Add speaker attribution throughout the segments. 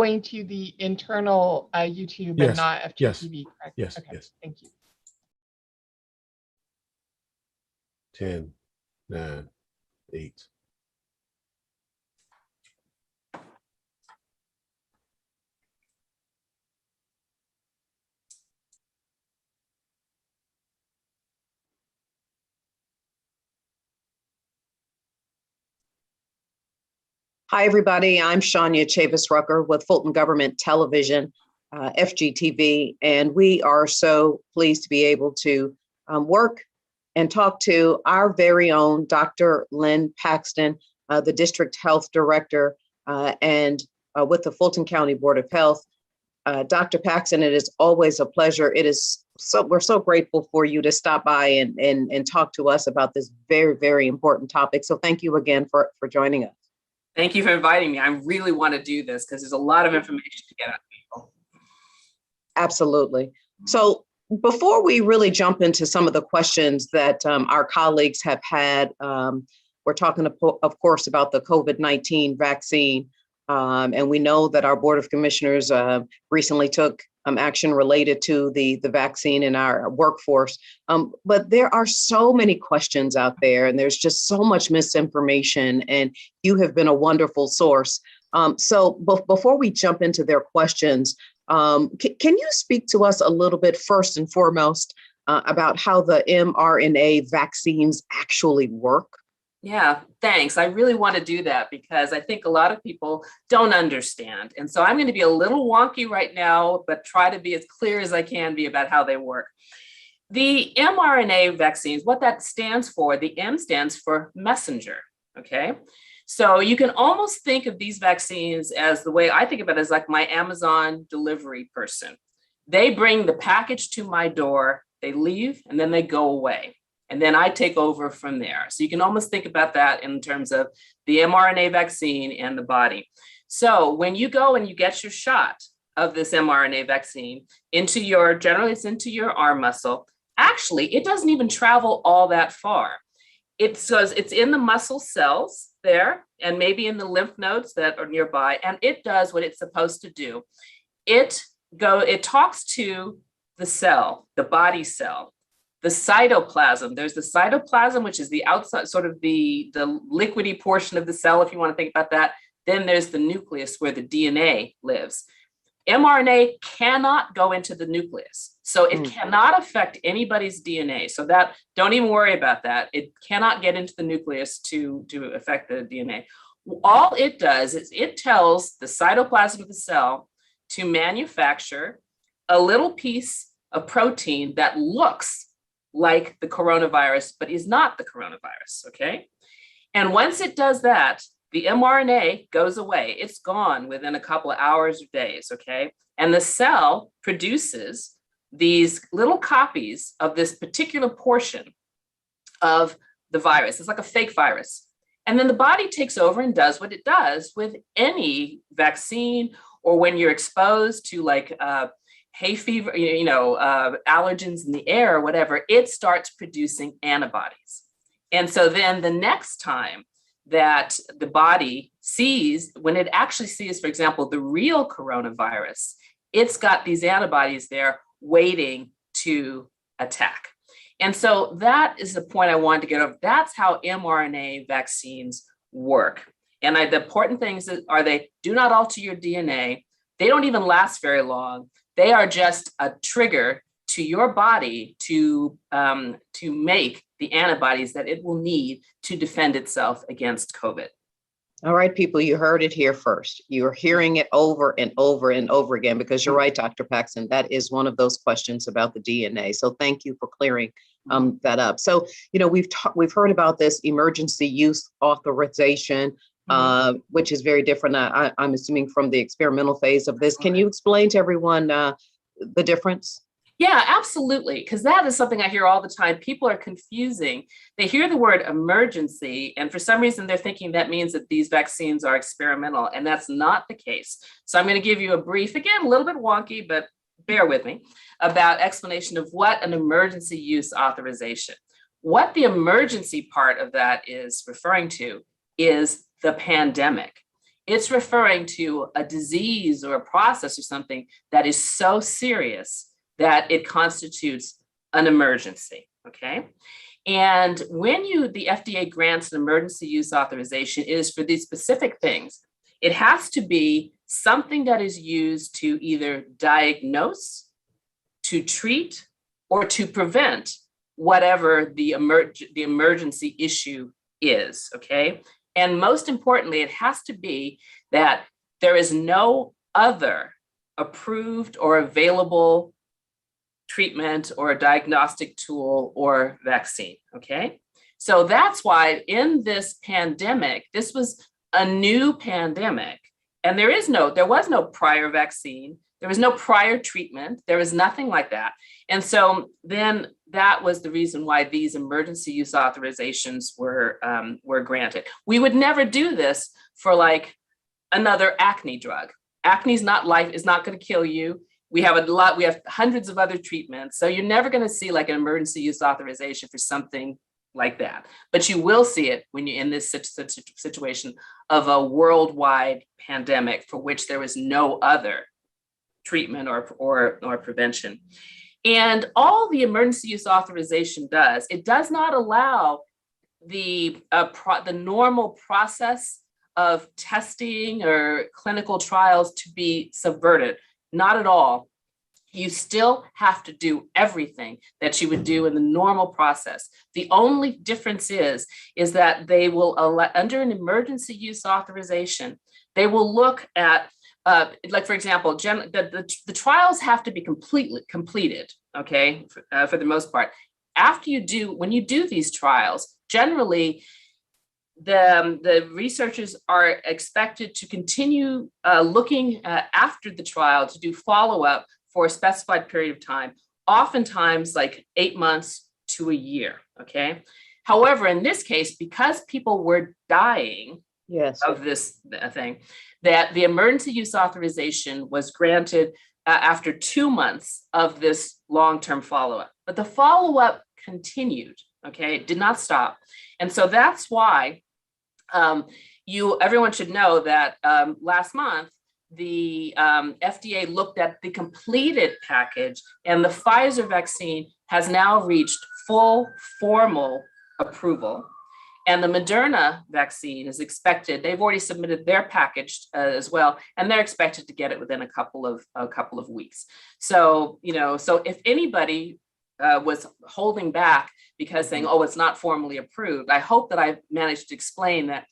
Speaker 1: going to the internal YouTube and
Speaker 2: Yes,
Speaker 1: not
Speaker 2: yes,
Speaker 1: FGTV, correct?
Speaker 2: yes,
Speaker 1: Okay,
Speaker 2: yes.
Speaker 1: thank you.
Speaker 2: 10, 9, 8.
Speaker 3: Hi, everybody. I'm Shania Chavis-Rucker with Fulton Government Television, FGTV, and we are so pleased to be able to work and talk to our very own Dr. Lynn Paxton, the District Health Director, and with the Fulton County Board of Health. Dr. Paxton, it is always a pleasure. We're so grateful for you to stop by and talk to us about this very, very important topic. So thank you again for joining us.
Speaker 4: Thank you for inviting me. I really want to do this because there's a lot of information to get out of people.
Speaker 3: Absolutely. So before we really jump into some of the questions that our colleagues have had, we're talking, of course, about the COVID-19 vaccine. And we know that our Board of Commissioners recently took action related to the vaccine in our workforce. But there are so many questions out there, and there's just so much misinformation, and you have been a wonderful source. So before we jump into their questions, can you speak to us a little bit first and foremost about how the mRNA vaccines actually work?
Speaker 4: Yeah, thanks. I really want to do that because I think a lot of people don't understand. And so I'm going to be a little wonky right now, but try to be as clear as I can be about how they work. The mRNA vaccines, what that stands for, the M stands for messenger, okay? So you can almost think of these vaccines as the way I think about it as like my Amazon delivery person. They bring the package to my door, they leave, and then they go away. And then I take over from there. So you can almost think about that in terms of the mRNA vaccine and the body. So when you go and you get your shot of this mRNA vaccine generally it's into your arm muscle, actually, it doesn't even travel all that far. It's in the muscle cells there and maybe in the lymph nodes that are nearby, and it does what it's supposed to do. It talks to the cell, the body cell. The cytoplasm, there's the cytoplasm, which is the outside, sort of the liquidy portion of the cell, if you want to think about that. Then there's the nucleus where the DNA lives. mRNA cannot go into the nucleus. So it cannot affect anybody's DNA. So that, don't even worry about that. It cannot get into the nucleus to affect the DNA. All it does is it tells the cytoplasm of the cell to manufacture a little piece of protein that looks like the coronavirus, but is not the coronavirus, okay? And once it does that, the mRNA goes away. It's gone within a couple of hours or days, okay? And the cell produces these little copies of this particular portion of the virus. It's like a fake virus. And then the body takes over and does what it does with any vaccine, or when you're exposed to like hay fever, allergens in the air or whatever, it starts producing antibodies. And so then the next time that the body sees, when it actually sees, for example, the real coronavirus, it's got these antibodies there waiting to attack. And so that is the point I wanted to get over. That's how mRNA vaccines work. And the important things are they do not alter your DNA. They don't even last very long. They are just a trigger to your body to make the antibodies that it will need to defend itself against COVID.
Speaker 3: All right, people, you heard it here first. You're hearing it over and over and over again, because you're right, Dr. Paxton, that is one of those questions about the DNA. So thank you for clearing that up. So, we've heard about this emergency use authorization, which is very different, I'm assuming, from the experimental phase of this. Can you explain to everyone the difference?
Speaker 4: Yeah, absolutely. Because that is something I hear all the time. People are confusing. They hear the word emergency, and for some reason, they're thinking that means that these vaccines are experimental, and that's not the case. So I'm going to give you a brief, again, a little bit wonky, but bear with me, about explanation of what an emergency use authorization. What the emergency part of that is referring to is the pandemic. It's referring to a disease or a process or something that is so serious that it constitutes an emergency, okay? And when the FDA grants an emergency use authorization, it is for these specific things. It has to be something that is used to either diagnose, to treat, or to prevent whatever the emergency issue is, okay? And most importantly, it has to be that there is no other approved or available treatment or a diagnostic tool or vaccine, okay? So that's why in this pandemic, this was a new pandemic, and there was no prior vaccine, there was no prior treatment, there was nothing like that. And so then that was the reason why these emergency use authorizations were granted. We would never do this for like another acne drug. Acne is not going to kill you. We have hundreds of other treatments. So you're never going to see like an emergency use authorization for something like that. But you will see it when you're in this situation of a worldwide pandemic for which there was no other treatment or prevention. And all the emergency use authorization does, it does not allow the normal process of testing or clinical trials to be subverted. Not at all. You still have to do everything that you would do in the normal process. The only difference is that they will allow, under an emergency use authorization, they will look at, like for example, the trials have to be completely completed, okay, for the most part. When you do these trials, generally, the researchers are expected to continue looking after the trial to do follow-up for a specified period of time, oftentimes like 8 months to a year, okay? However, in this case, because people were dying of this thing, that the emergency use authorization was granted after 2 months of this long-term follow-up. But the follow-up continued, okay? It did not stop. And so that's why everyone should know that last month, the FDA looked at the completed package, and the Pfizer vaccine has now reached full formal approval. And the Moderna vaccine is expected, they've already submitted their package as well, and they're expected to get it within a couple of weeks. So, so if anybody was holding back because saying, oh, it's not formally approved, I hope that I've managed to explain that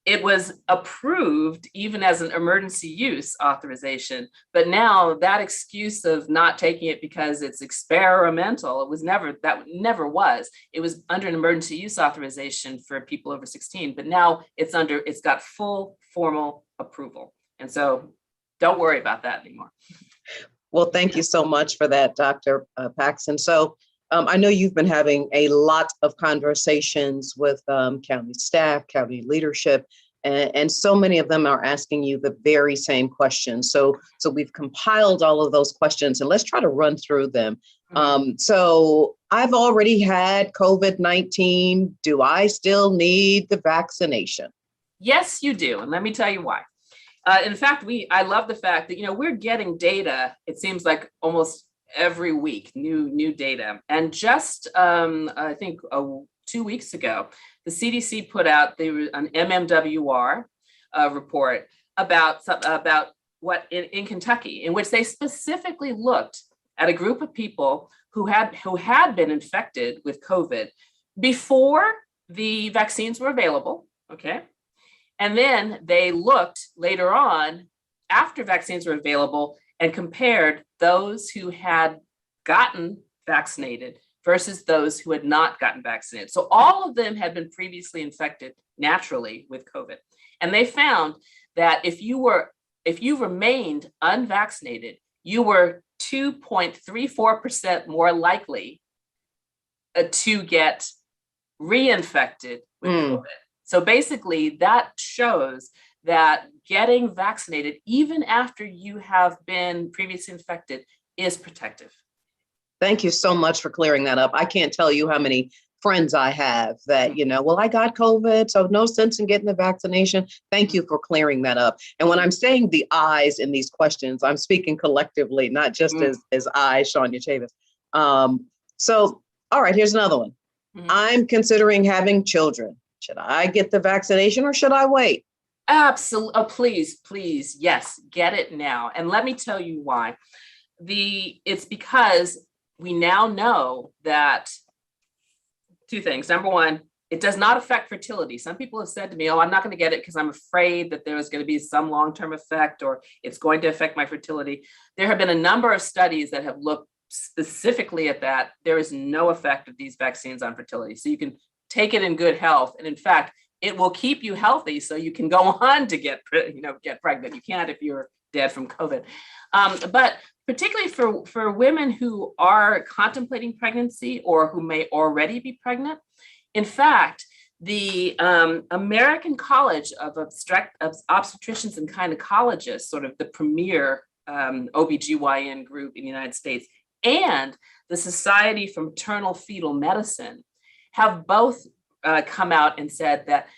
Speaker 4: it was approved even as an emergency use authorization, but now that excuse of not taking it because it's experimental, that never was. It was under an emergency use authorization for people over 16, but now it's got full formal approval. And so don't worry about that anymore.
Speaker 3: Well, thank you so much for that, Dr. Paxton. So I know you've been having a lot of conversations with county staff, county leadership, and so many of them are asking you the very same questions. So we've compiled all of those questions, and let's try to run through them. So I've already had COVID-19. Do I still need the vaccination?
Speaker 4: Yes, you do. And let me tell you why. In fact, I love the fact that, we're getting data, it seems like almost every week, new data. And just, I think 2 weeks ago, the CDC put out an MMWR report about what in Kentucky, in which they specifically looked at a group of people who had been infected with COVID before the vaccines were available, okay? And then they looked later on, after vaccines were available, and compared those who had gotten vaccinated versus those who had not gotten vaccinated. So all of them had been previously infected naturally with COVID. And they found that if you remained unvaccinated, you were 2.34% more likely to get reinfected with COVID. So basically that shows that getting vaccinated, even after you have been previously infected, is protective.
Speaker 3: Thank you so much for clearing that up. I can't tell you how many friends I have that, well, I got COVID, so no sense in getting the vaccination. Thank you for clearing that up. And when I'm saying the I's in these questions, I'm speaking collectively, not just as I, Shania Chavis. So, all right, here's another one. I'm considering having children. Should I get the vaccination or should I wait?
Speaker 4: Absolutely. Oh, please. Yes, get it now. And let me tell you why. It's because we now know that two things. Number one, it does not affect fertility. Some people have said to me, oh, I'm not going to get it because I'm afraid that there's going to be some long-term effect or it's going to affect my fertility. There have been a number of studies that have looked specifically at that. There is no effect of these vaccines on fertility. So you can take it in good health. And in fact, it will keep you healthy so you can go on to get pregnant. You can't if you're dead from COVID. But particularly for women who are contemplating pregnancy or who may already be pregnant. In fact, the American College of Obstetricians and Gynecologists, sort of the premier OBGYN group in the United States, and the Society for Maternal Fetal Medicine have both come out and said that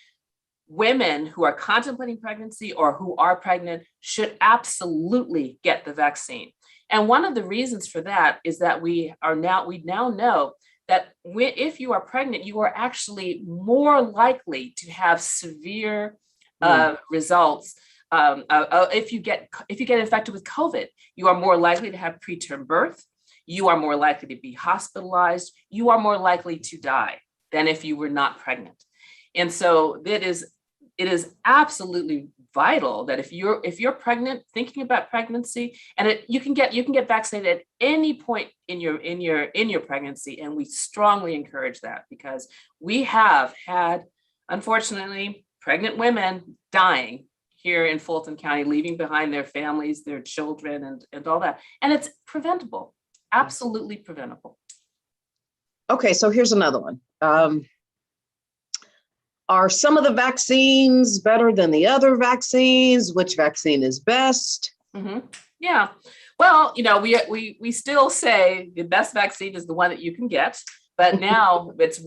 Speaker 4: women who are contemplating pregnancy or who are pregnant should absolutely get the vaccine. And one of the reasons for that is that we now know that if you are pregnant, you are actually more likely to have severe results. If you get infected with COVID, you are more likely to have preterm birth. You are more likely to be hospitalized. You are more likely to die than if you were not pregnant. And so it is absolutely vital that if you're pregnant, thinking about pregnancy, and you can get vaccinated at any point in your pregnancy, and we strongly encourage that because we have had, unfortunately, pregnant women dying here in Fulton County, leaving behind their families, their children, and all that, and it's preventable, absolutely preventable.
Speaker 3: Okay, so here's another one. Are some of the vaccines better than the other vaccines? Which vaccine is best?
Speaker 4: Mm-hmm. Yeah. Well, we still say the best vaccine is the one that you can get, but now it's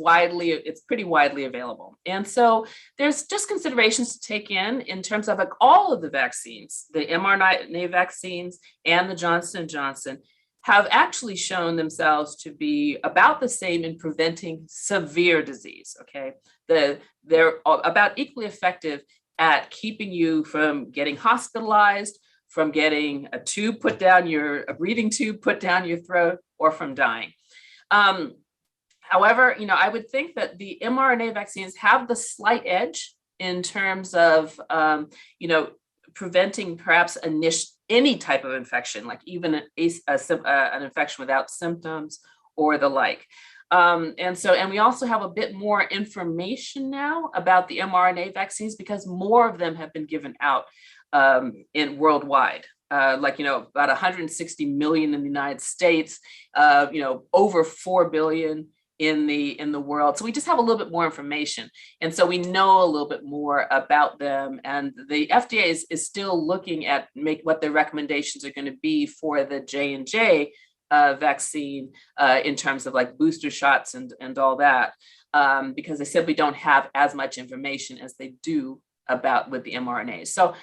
Speaker 4: pretty widely available. And so there's just considerations to take in terms of all of the vaccines, the mRNA vaccines and the Johnson & Johnson have actually shown themselves to be about the same in preventing severe disease, okay? They're about equally effective at keeping you from getting hospitalized, from getting a breathing tube put down your throat, or from dying. However, I would think that the mRNA vaccines have the slight edge in terms of, preventing perhaps any type of infection, like even an infection without symptoms or the like. And we also have a bit more information now about the mRNA vaccines because more of them have been given out worldwide. About 160 million in the United States, over 4 billion in the world. So we just have a little bit more information. And so we know a little bit more about them. And the FDA is still looking at what their recommendations are going to be for the J&J vaccine in terms of like booster shots and all that, because they simply don't have as much information as they do with the mRNA. So,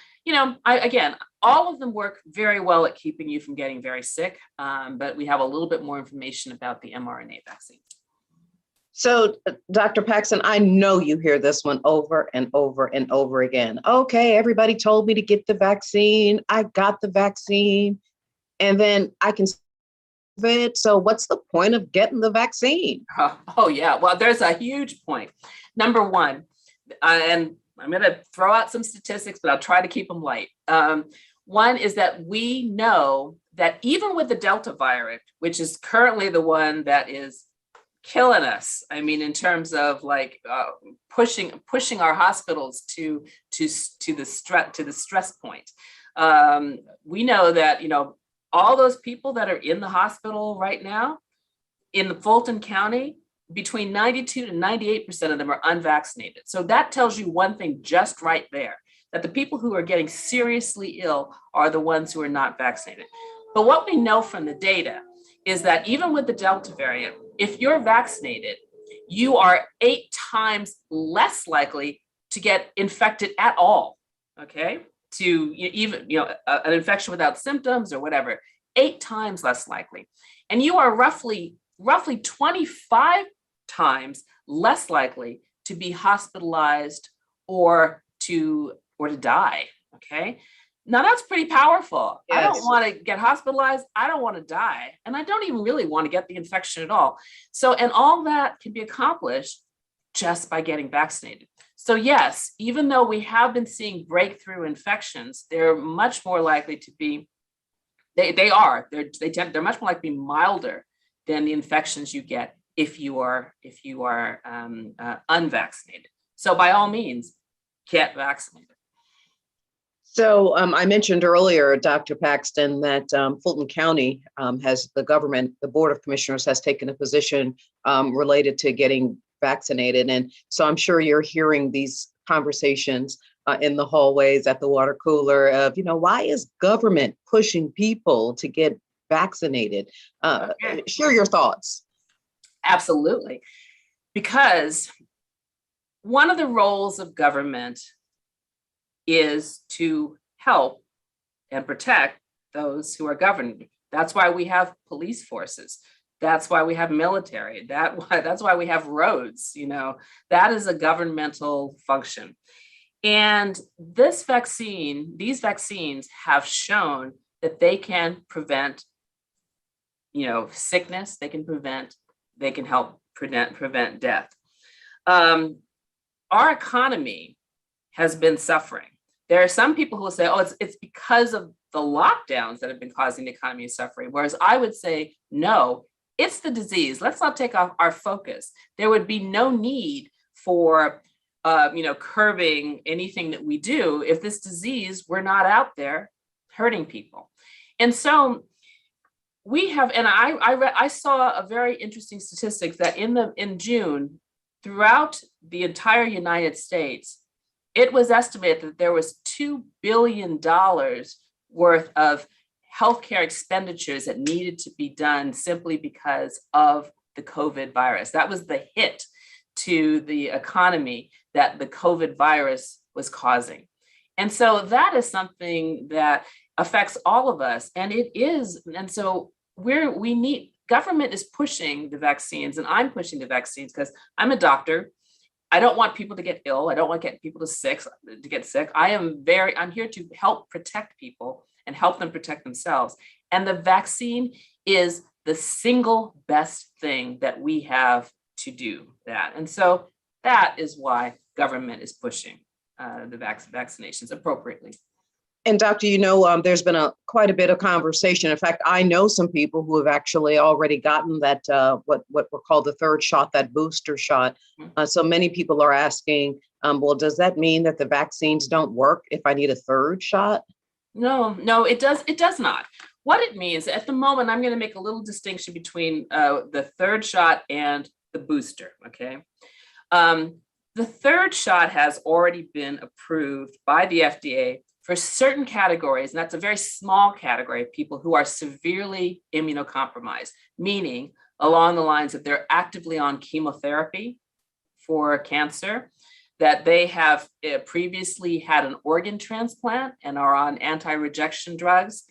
Speaker 4: again, all of them work very well at keeping you from getting very sick, but we have a little bit more information about the mRNA vaccine.
Speaker 3: So, Dr. Paxton, I know you hear this one over and over and over again. Okay, everybody told me to get the vaccine. I got the vaccine, and then I can it. So what's the point of getting the vaccine?
Speaker 4: Oh yeah. Well, there's a huge point. Number one, and I'm going to throw out some statistics, but I'll try to keep them light. One is that we know that even with the Delta variant, which is currently the one that is killing us, I mean, in terms of like pushing our hospitals to the stress point. We know that, all those people that are in the hospital right now in the Fulton County, between 92 to 98% of them are unvaccinated. So that tells you one thing just right there, that the people who are getting seriously ill are the ones who are not vaccinated. But what we know from the data is that even with the Delta variant, if you're vaccinated, you are 8 times less likely to get infected at all. Okay, to even an infection without symptoms or whatever, 8 times less likely, and you are roughly 25 times less likely to be hospitalized or to die. Okay. Now that's pretty powerful. Yes. I don't want to get hospitalized. I don't want to die. And I don't even really want to get the infection at all. So, and all that can be accomplished just by getting vaccinated. So yes, even though we have been seeing breakthrough infections, they're much more likely to be, they're much more likely to be milder than the infections you get if you are unvaccinated. So by all means, get vaccinated.
Speaker 3: So I mentioned earlier, Dr. Paxton, that Fulton County the Board of Commissioners has taken a position related to getting vaccinated. And so I'm sure you're hearing these conversations in the hallways, at the water cooler of, why is government pushing people to get vaccinated? Okay. Share your thoughts.
Speaker 4: Absolutely. Because one of the roles of government is to help and protect those who are governed. That's why we have police forces. That's why we have military. That's why we have roads. That is a governmental function. And these vaccines have shown that they can prevent, sickness. They can help prevent death. Our economy has been suffering. There are some people who will say, oh, it's because of the lockdowns that have been causing the economy suffering. Whereas I would say, no, it's the disease. Let's not take off our focus. There would be no need for, curbing anything that we do if this disease were not out there hurting people. And so we have, and I saw a very interesting statistic that in June, throughout the entire United States, it was estimated that there was $2 billion worth of healthcare expenditures that needed to be done simply because of the COVID virus. That was the hit to the economy that the COVID virus was causing. And so that is something that affects all of us. And so government is pushing the vaccines, and I'm pushing the vaccines because I'm a doctor. I don't want people to get ill. I don't want to get people to get sick. I'm here to help protect people and help them protect themselves. And the vaccine is the single best thing that we have to do that. And so that is why government is pushing the vaccinations appropriately.
Speaker 3: And Doctor, there's been quite a bit of conversation. In fact, I know some people who have actually already gotten that what were called the third shot, that booster shot. So many people are asking, well, does that mean that the vaccines don't work if I need a third shot?
Speaker 4: No, it does not. What it means at the moment, I'm going to make a little distinction between the third shot and the booster. Okay. The third shot has already been approved by the FDA for certain categories, and that's a very small category of people who are severely immunocompromised, meaning along the lines that they're actively on chemotherapy for cancer, that they have previously had an organ transplant and are on anti-rejection drugs,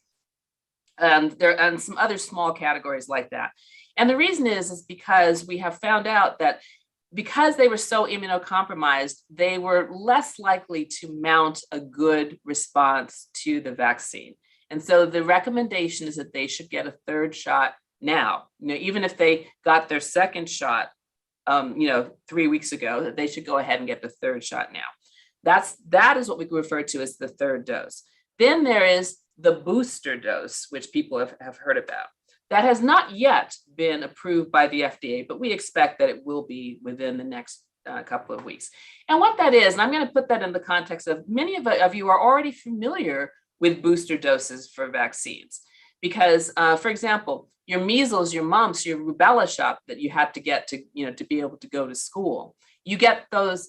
Speaker 4: and some other small categories like that. And the reason is because we have found out that because they were so immunocompromised, they were less likely to mount a good response to the vaccine. And so the recommendation is that they should get a third shot now. Even if they got their second shot, 3 weeks ago, that they should go ahead and get the third shot now. That is what we refer to as the third dose. Then there is the booster dose, which people have heard about. That has not yet been approved by the FDA, but we expect that it will be within the next couple of weeks. And what that is, and I'm going to put that in the context of many of you are already familiar with booster doses for vaccines. Because, for example, your measles, your mumps, your rubella shot that you had to get to be able to go to school, you get those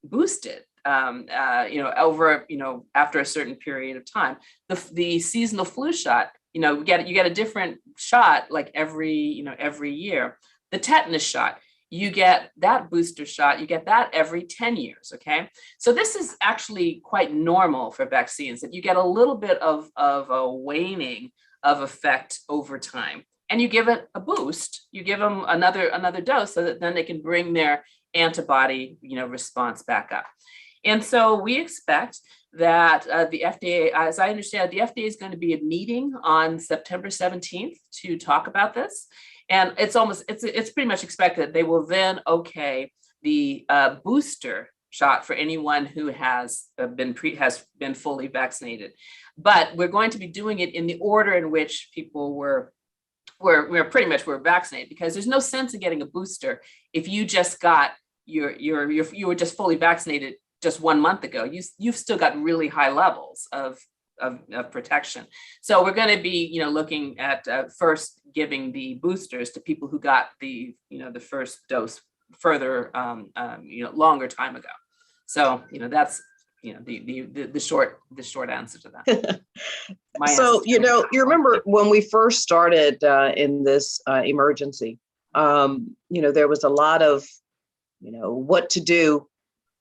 Speaker 4: boosted. Over, after a certain period of time. The seasonal flu shot you get a different shot like every year. The tetanus shot, you get that booster shot, you get that every 10 years, okay? So this is actually quite normal for vaccines, that you get a little bit of a waning of effect over time. And you give it a boost, you give them another dose so that then they can bring their antibody, response back up. And so we expect that the FDA, as I understand, the FDA is going to be a meeting on September 17th to talk about this. And it's pretty much expected that they will then okay the booster shot for anyone who has been fully vaccinated. But we're going to be doing it in the order in which people were vaccinated, because there's no sense in getting a booster if you just got you were just fully vaccinated just 1 month ago. You've still got really high levels of protection. So we're going to be, looking at first giving the boosters to people who got the first dose further, longer time ago. So, that's, the short answer to that.
Speaker 3: So, you remember when we first started in this emergency, there was a lot of, what to do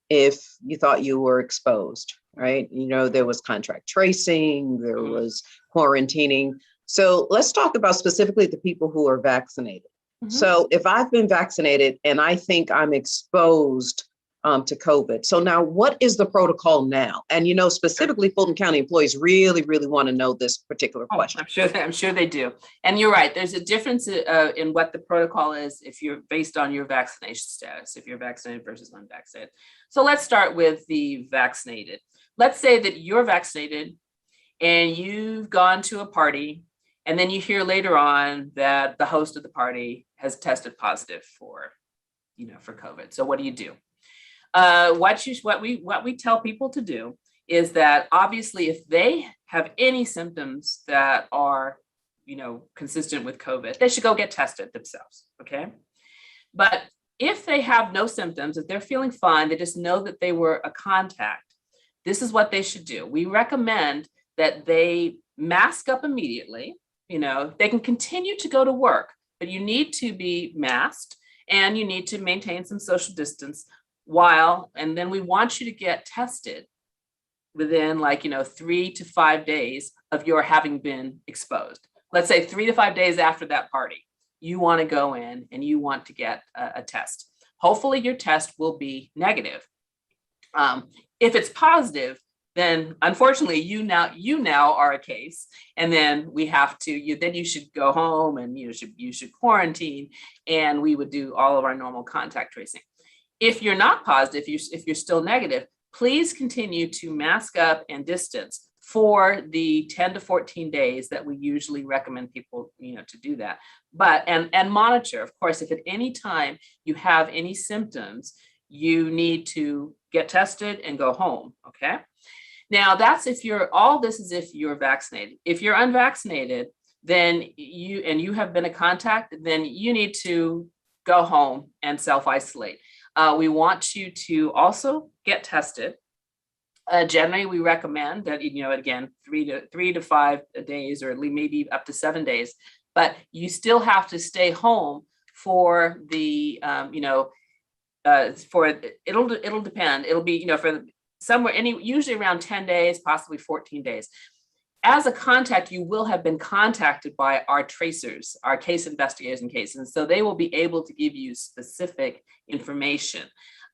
Speaker 3: if you thought you were exposed, right? There was contact tracing, there was quarantining. So let's talk about specifically the people who are vaccinated. Mm-hmm. So if I've been vaccinated and I think I'm exposed to COVID, so now what is the protocol now? And specifically Fulton County employees really, really want to know this particular question.
Speaker 4: I'm sure they do. And you're right. There's a difference in what the protocol is if you're based on your vaccination status, if you're vaccinated versus unvaccinated. So let's start with the vaccinated. Let's say that you're vaccinated and you've gone to a party, and then you hear later on that the host of the party has tested positive for COVID. So what do you do? What we tell people to do is that obviously if they have any symptoms that are, consistent with COVID, they should go get tested themselves. Okay. But if they have no symptoms, if they're feeling fine, they just know that they were a contact, this is what they should do. We recommend that they mask up immediately. They can continue to go to work, but you need to be masked and you need to maintain some social distance and then we want you to get tested within 3 to 5 days of your having been exposed. Let's say 3 to 5 days after that party, you want to go in and you want to get a test. Hopefully your test will be negative. If it's positive, then unfortunately you now are a case, and then we have to, then you should go home and you should quarantine, and we would do all of our normal contact tracing. If you're not positive, if you're still negative, please continue to mask up and distance for the 10 to 14 days that we usually recommend people, to do that. But, and monitor, of course, if at any time you have any symptoms, you need to get tested and go home, okay? Now that's if you're vaccinated. If you're unvaccinated, then you have been a contact, then you need to go home and self-isolate. We want you to also get tested. Generally, we recommend that, again, 3 to 5 days, or at least maybe up to 7 days, but you still have to stay home for the, it'll depend. It'll be, for somewhere, usually around 10 days, possibly 14 days. As a contact, you will have been contacted by our tracers, our case investigators and cases, and so they will be able to give you specific information.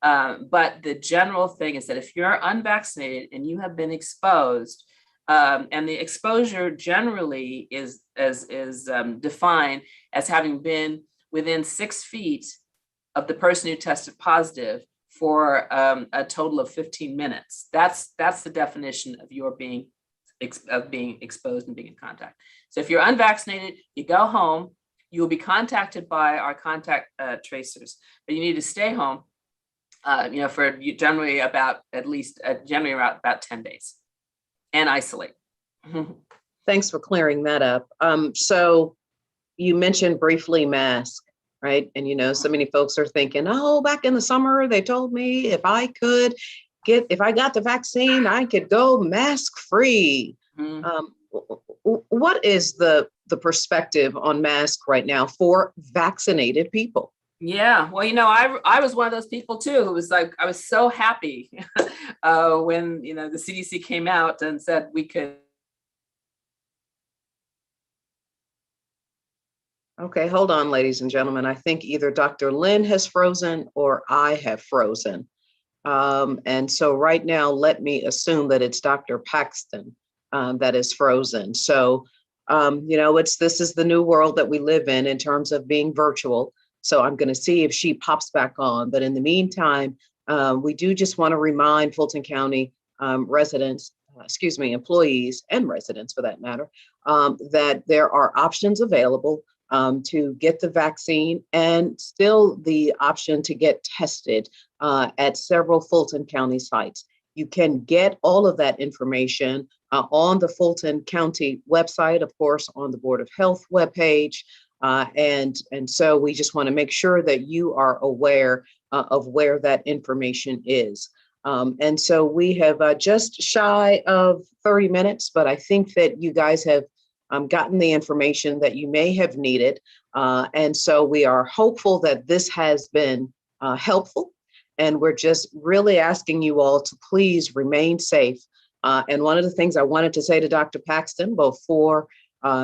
Speaker 4: But the general thing is that if you're unvaccinated and you have been exposed, and the exposure generally is defined as having been within 6 feet of the person who tested positive for a total of 15 minutes. That's the definition of your being exposed and being in contact. So if you're unvaccinated, you go home, you will be contacted by our contact tracers, but you need to stay home, for generally about 10 days, and isolate.
Speaker 3: Thanks for clearing that up. So you mentioned briefly mask, right? And so many folks are thinking, oh, back in the summer, they told me if I got the vaccine, I could go mask free. what is the perspective on masks right now for vaccinated people?
Speaker 4: Yeah, well, I was one of those people too who was like, I was so happy when the CDC came out and said we could.
Speaker 3: Okay, hold on, ladies and gentlemen. I think either Dr. Lynn has frozen or I have frozen. And so right now, let me assume that it's Dr. Paxton that is frozen. So, this is the new world that we live in terms of being virtual. So I'm going to see if she pops back on. But in the meantime, we do just want to remind Fulton County residents, employees and residents for that matter, that there are options available to get the vaccine and still the option to get tested at several Fulton County sites. You can get all of that information on the Fulton County website, of course, on the Board of Health webpage. And so we just want to make sure that you are aware of where that information is. And so we have just shy of 30 minutes, but I think that you guys have gotten the information that you may have needed. And so we are hopeful that this has been helpful. And we're just really asking you all to please remain safe. And one of the things I wanted to say to Dr. Paxton before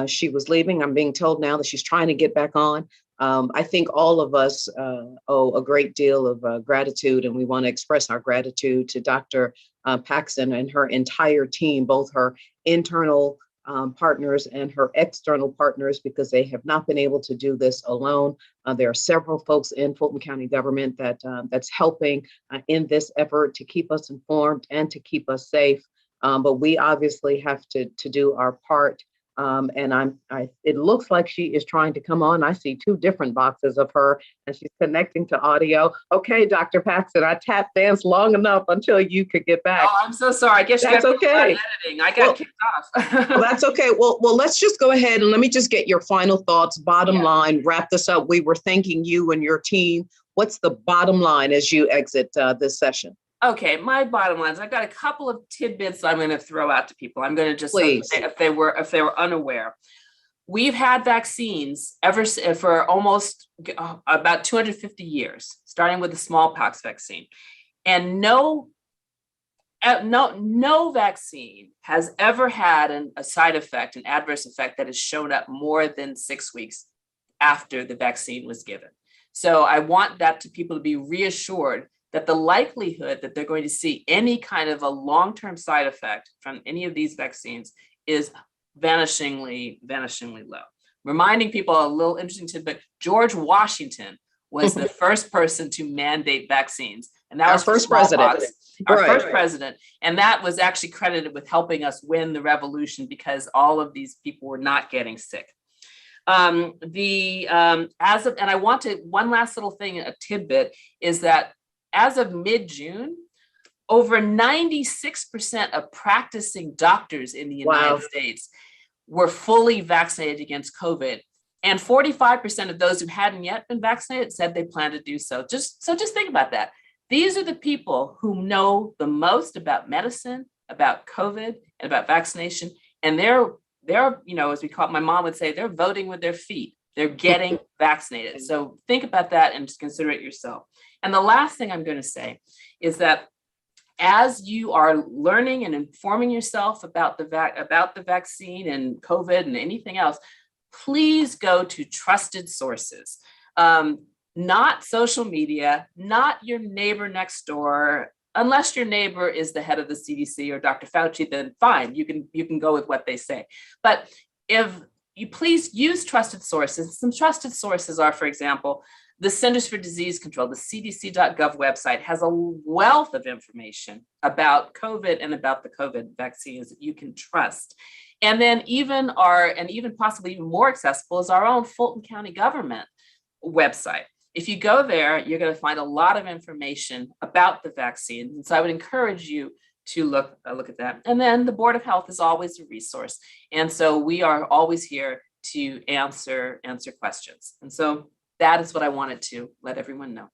Speaker 3: she was leaving, I'm being told now that she's trying to get back on. I think all of us owe a great deal of gratitude, and we want to express our gratitude to Dr. Paxton and her entire team, both her internal partners and her external partners, because they have not been able to do this alone. There are several folks in Fulton County government that's helping in this effort to keep us informed and to keep us safe. But we obviously have to do our part. And it looks like she is trying to come on. I see two different boxes of her and she's connecting to audio. Okay, Dr. Paxton, I tap danced long enough until you could get back.
Speaker 4: Oh, I'm so sorry. I guess
Speaker 3: that's okay.
Speaker 4: Editing. I got kicked off.
Speaker 3: Well, that's okay. Well, let's just go ahead and let me just get your final thoughts. Bottom line, wrap this up. We were thanking you and your team. What's the bottom line as you exit this session?
Speaker 4: Okay, my bottom line is I've got a couple of tidbits I'm going to throw out to people. I'm going to just say if they were unaware. We've had vaccines for almost about 250 years, starting with the smallpox vaccine, and no vaccine has ever had a side effect, an adverse effect that has shown up more than 6 weeks after the vaccine was given. So I want that to people to be reassured that the likelihood that they're going to see any kind of a long-term side effect from any of these vaccines is vanishingly low. Reminding people a little interesting tidbit, George Washington was the first person to mandate vaccines. And that was
Speaker 3: our first president.
Speaker 4: First president. And that was actually credited with helping us win the revolution because all of these people were not getting sick. One last little thing, a tidbit, is that as of mid-June, over 96% of practicing doctors in the United States were fully vaccinated against COVID. And 45% of those who hadn't yet been vaccinated said they plan to do so. Just think about that. These are the people who know the most about medicine, about COVID, and about vaccination. And they're, as we call it, my mom would say, they're voting with their feet. They're getting vaccinated. So think about that and just consider it yourself. And the last thing I'm going to say is that as you are learning and informing yourself about the vaccine and COVID and anything else, please go to trusted sources, not social media, not your neighbor next door. Unless your neighbor is the head of the CDC or Dr. Fauci, then fine, you can go with what they say. But if you please use trusted sources. Some trusted sources are, for example, the Centers for Disease Control, the CDC.gov website has a wealth of information about COVID and about the COVID vaccines that you can trust. And then even possibly even more accessible is our own Fulton County government website. If you go there, you're going to find a lot of information about the vaccine. And so I would encourage you to look at that. And then the Board of Health is always a resource. And so we are always here to answer questions. And so that is what I wanted to let everyone know.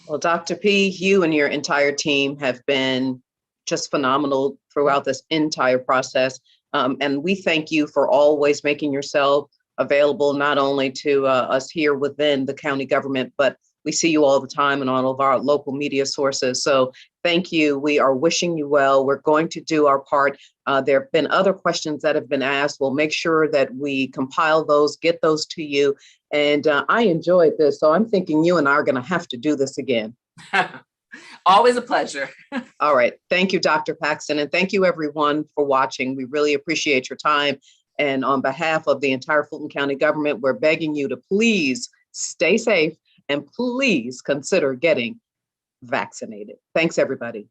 Speaker 3: Well, Dr. P, you and your entire team have been just phenomenal throughout this entire process. And we thank you for always making yourself available, not only to us here within the county government, but we see you all the time in all of our local media sources. So thank you. We are wishing you well. We're going to do our part. There have been other questions that have been asked. We'll make sure that we compile those, get those to you. And I enjoyed this. So I'm thinking you and I are going to have to do this again.
Speaker 4: Always a pleasure.
Speaker 3: All right. Thank you, Dr. Paxton. And thank you, everyone, for watching. We really appreciate your time. And on behalf of the entire Fulton County government, we're begging you to please stay safe and please consider getting vaccinated. Thanks, everybody.